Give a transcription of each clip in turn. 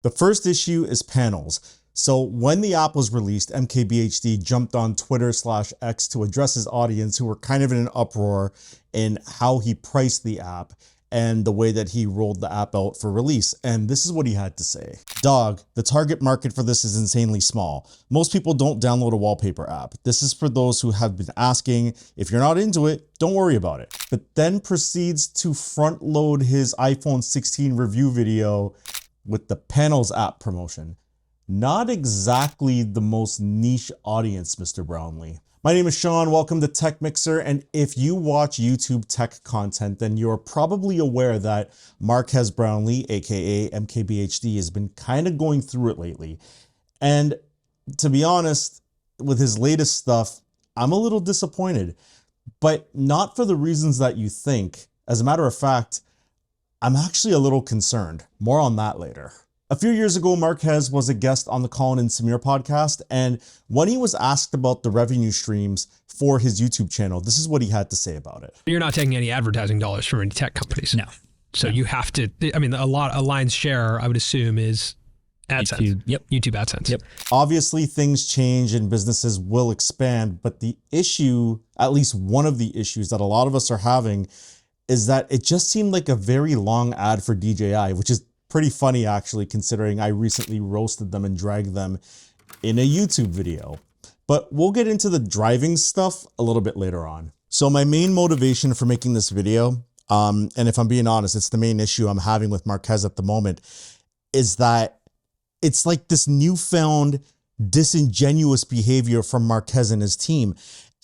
The first issue is panels. So when the app was released, MKBHD jumped on Twitter/X to address his audience who were kind of in an uproar in how he priced the app and the way that he rolled the app out for release. And this is what he had to say. Dog, the target market for this is insanely small. Most people don't download a wallpaper app. This is for those who have been asking. If you're not into it, don't worry about it. But then proceeds to front load his iPhone 16 review video with the Panels app promotion. Not exactly the most niche audience, Mr. Brownlee. My name is Sean, welcome to Tech Mixer, and if you watch YouTube tech content, then you're probably aware that Marques Brownlee, aka MKBHD, has been kind of going through it lately. And to be honest, with his latest stuff, I'm a little disappointed, but not for the reasons that you think. As a matter of fact, I'm actually a little concerned. More on that later. A few years ago, Marques was a guest on the Colin and Samir podcast, and when he was asked about the revenue streams for his YouTube channel, this is what he had to say about it. You're not taking any advertising dollars from any tech companies. No. So you have to, I mean, a lion's share, I would assume, is AdSense. YouTube, yep. YouTube AdSense. Yep. Obviously, things change and businesses will expand, but the issue, at least one of the issues that a lot of us are having, is that it just seemed like a very long ad for DJI, which is pretty funny actually, considering I recently roasted them and dragged them in a YouTube video. But we'll get into the driving stuff a little bit later on. So my main motivation for making this video, and if I'm being honest, it's the main issue I'm having with Marques at the moment, is that it's like this newfound disingenuous behavior from Marques and his team.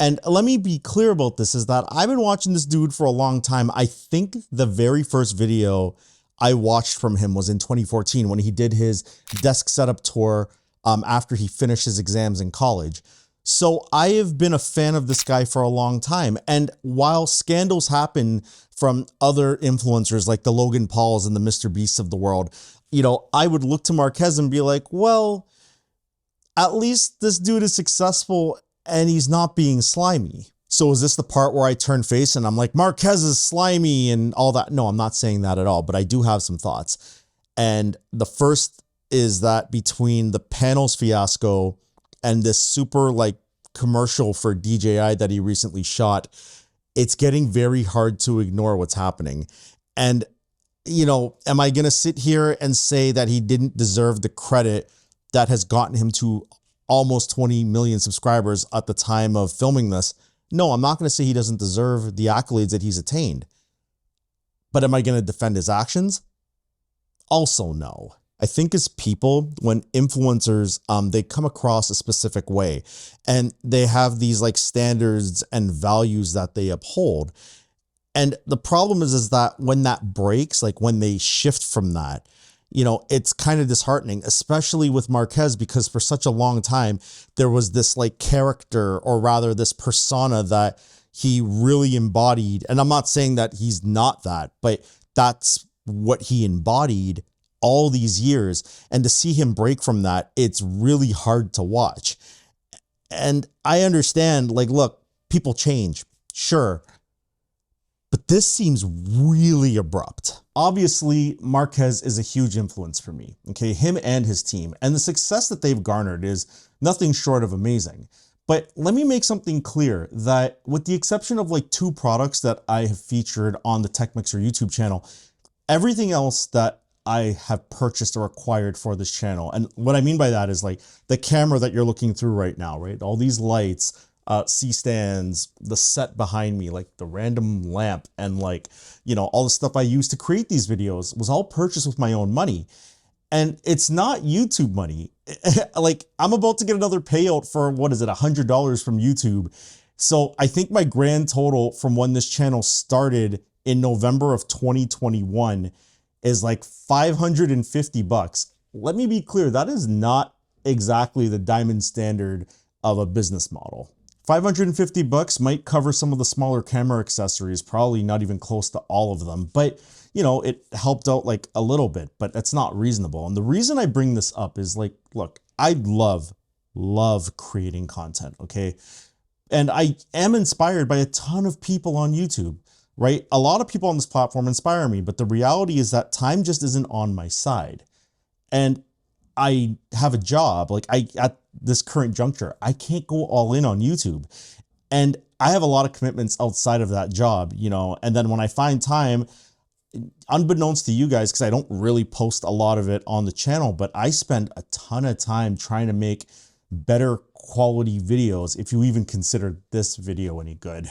And let me be clear about this, is that I've been watching this dude for a long time. I think the very first video I watched from him was in 2014 when he did his desk setup tour after he finished his exams in college. So I have been a fan of this guy for a long time. And while scandals happen from other influencers like the Logan Pauls and the Mr. Beasts of the world, you know, I would look to Marques and be like, well, at least this dude is successful and he's not being slimy. So is this the part where I turn face and I'm like, Marques is slimy and all that? No, I'm not saying that at all, but I do have some thoughts. And the first is that between the Panels fiasco and this super like commercial for DJI that he recently shot, it's getting very hard to ignore what's happening. And, you know, am I going to sit here and say that he didn't deserve the credit that has gotten him to almost 20 million subscribers at the time of filming this? No, I'm not going to say he doesn't deserve the accolades that he's attained. But am I going to defend his actions? Also, no. I think as people, when influencers, they come across a specific way and they have these like standards and values that they uphold. And the problem is that when that breaks, like when they shift from that, you know, it's kind of disheartening, especially with Marques, because for such a long time, there was this like character, or rather this persona that he really embodied. And I'm not saying that he's not that, but that's what he embodied all these years. And to see him break from that, it's really hard to watch. And I understand, like, look, people change, sure. But this seems really abrupt. Obviously, Marques is a huge influence for me, okay? Him and his team. And the success that they've garnered is nothing short of amazing. But let me make something clear that with the exception of like 2 products that I have featured on the Tech Mixer YouTube channel, everything else that I have purchased or acquired for this channel. And what I mean by that is like the camera that you're looking through right now, right? All these lights, C-stands, the set behind me, like the random lamp, and like, you know, all the stuff I used to create these videos was all purchased with my own money. And it's not YouTube money. Like, I'm about to get another payout for, what is it, $100 from YouTube. So I think my grand total from when this channel started in November of 2021 is like $550. Let me be clear, that is not exactly the diamond standard of a business model. $550 might cover some of the smaller camera accessories, probably not even close to all of them, but you know, it helped out like a little bit, but that's not reasonable. And the reason I bring this up is like, look, I love creating content, okay? And I am inspired by a ton of people on YouTube, right? A lot of people on this platform inspire me, but the reality is that time just isn't on my side. And I have a job. Like at this current juncture, I can't go all in on YouTube. And I have a lot of commitments outside of that job, you know, and then when I find time, unbeknownst to you guys, because I don't really post a lot of it on the channel, but I spend a ton of time trying to make better quality videos, if you even consider this video any good.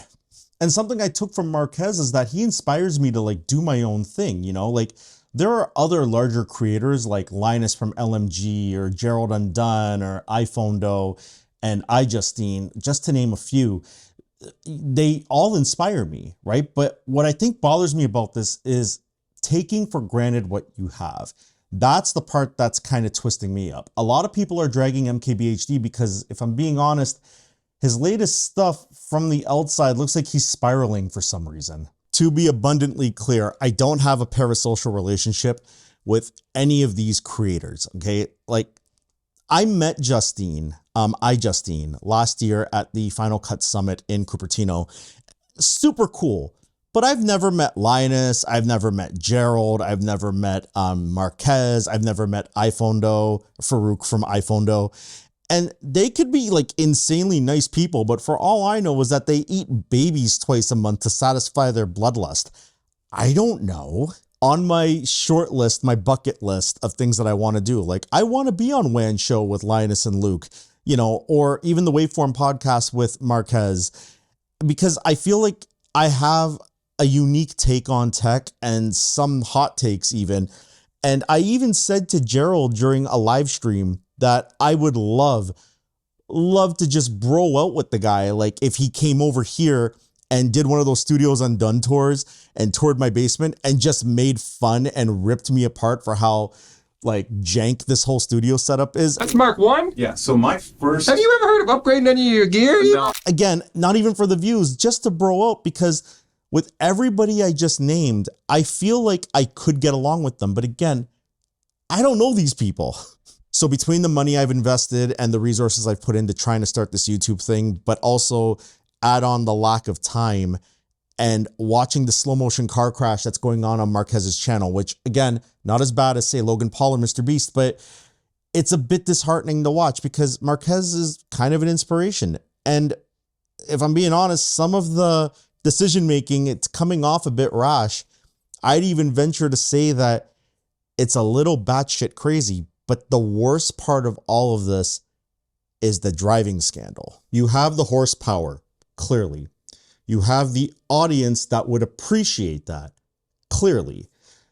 And something I took from Marques is that he inspires me to like do my own thing, you know, like there are other larger creators like Linus from LMG or Gerald Undone or iPhonedo and iJustine, just to name a few. They all inspire me, right? But what I think bothers me about this is taking for granted what you have. That's the part that's kind of twisting me up. A lot of people are dragging MKBHD because if I'm being honest, his latest stuff from the outside looks like he's spiraling for some reason. To be abundantly clear, I don't have a parasocial relationship with any of these creators, okay? Like, I met iJustine last year at the Final Cut Summit in Cupertino. Super cool. But I've never met Linus, I've never met Gerald, I've never met Marques, I've never met iPhonedo, Farouk from iPhonedo. And they could be like insanely nice people, but for all I know is that they eat babies twice a month to satisfy their bloodlust. I don't know. On my short list, my bucket list of things that I want to do, like I want to be on WAN Show with Linus and Luke, you know, or even the Waveform podcast with Marques, because I feel like I have a unique take on tech and some hot takes even. And I even said to Gerald during a live stream that I would love to just bro out with the guy. Like if he came over here and did one of those Studios Undone tours and toured my basement and just made fun and ripped me apart for how like jank this whole studio setup is. That's Mark 1? Yeah, so my first... Have you ever heard of upgrading any of your gear? No. Again, not even for the views, just to bro out, because with everybody I just named, I feel like I could get along with them. But again, I don't know these people. So between the money I've invested and the resources I've put into trying to start this YouTube thing, but also add on the lack of time and watching the slow motion car crash that's going on Marques's channel, which again, not as bad as say Logan Paul or Mr. Beast, but it's a bit disheartening to watch because Marques is kind of an inspiration. And if I'm being honest, some of the decision making, it's coming off a bit rash. I'd even venture to say that it's a little batshit crazy. But the worst part of all of this is the driving scandal. You have the horsepower, clearly. You have the audience that would appreciate that, clearly.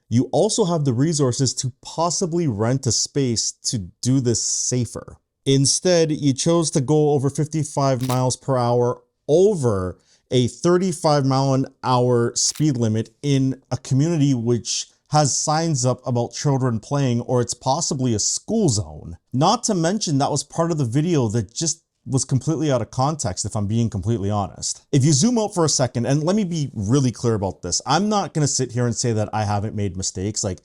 You also have the resources to possibly rent a space to do this safer. Instead, you chose to go over 55 miles per hour over a 35 mile an hour speed limit in a community which has signs up about children playing, or it's possibly a school zone. Not to mention that was part of the video that just was completely out of context, if I'm being completely honest. If you zoom out for a second, and let me be really clear about this, I'm not gonna sit here and say that I haven't made mistakes. Like,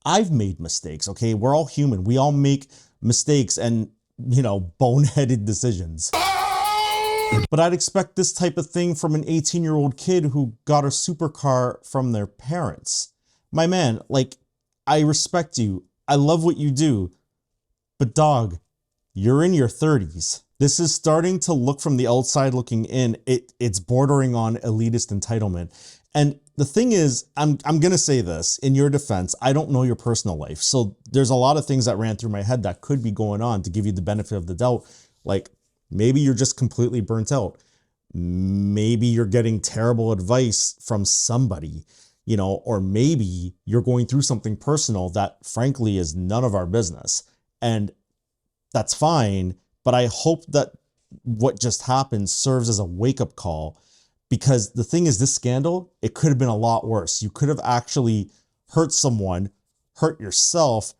I've made mistakes, okay? We're all human. We all make mistakes and, you know, boneheaded decisions. But I'd expect this type of thing from an 18-year-old kid who got a supercar from their parents. My man, like, I respect you. I love what you do. But dog, you're in your 30s. This is starting to look from the outside looking in. It's bordering on elitist entitlement. And the thing is, I'm gonna say this in your defense, I don't know your personal life. So there's a lot of things that ran through my head that could be going on to give you the benefit of the doubt. Like, maybe you're just completely burnt out. Maybe you're getting terrible advice from somebody, you know, or maybe you're going through something personal that frankly is none of our business. And that's fine, but I hope that what just happened serves as a wake-up call, because the thing is, this scandal, it could have been a lot worse. You could have actually hurt someone, hurt yourself,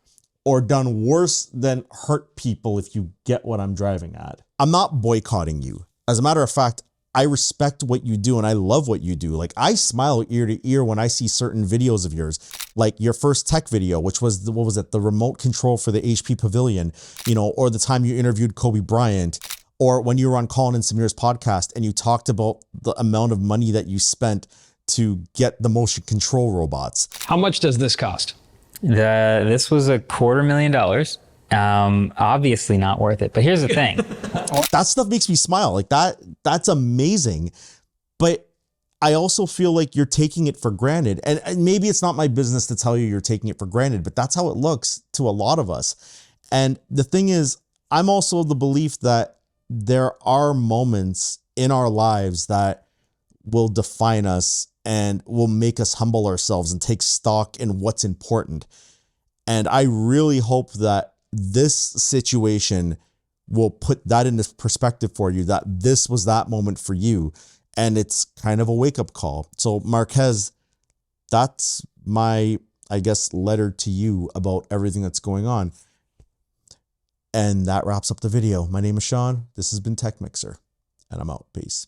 or done worse than hurt people, if you get what I'm driving at. I'm not boycotting you. As a matter of fact, I respect what you do and I love what you do. Like, I smile ear to ear when I see certain videos of yours, like your first tech video, which was, what was it? The remote control for the HP Pavilion, you know, or the time you interviewed Kobe Bryant, or when you were on Colin and Samir's podcast and you talked about the amount of money that you spent to get the motion control robots. How much does this cost? This was $250,000. Obviously not worth it. But here's the thing. That stuff makes me smile. Like that's amazing. But I also feel like you're taking it for granted. And maybe it's not my business to tell you you're taking it for granted, but that's how it looks to a lot of us. And the thing is, I'm also of the belief that there are moments in our lives that will define us and will make us humble ourselves and take stock in what's important. And I really hope that this situation will put that into perspective for you, that this was that moment for you. And it's kind of a wake-up call. So Marques, that's my, I guess, letter to you about everything that's going on. And that wraps up the video. My name is Sean. This has been Tech Mixer, and I'm out. Peace.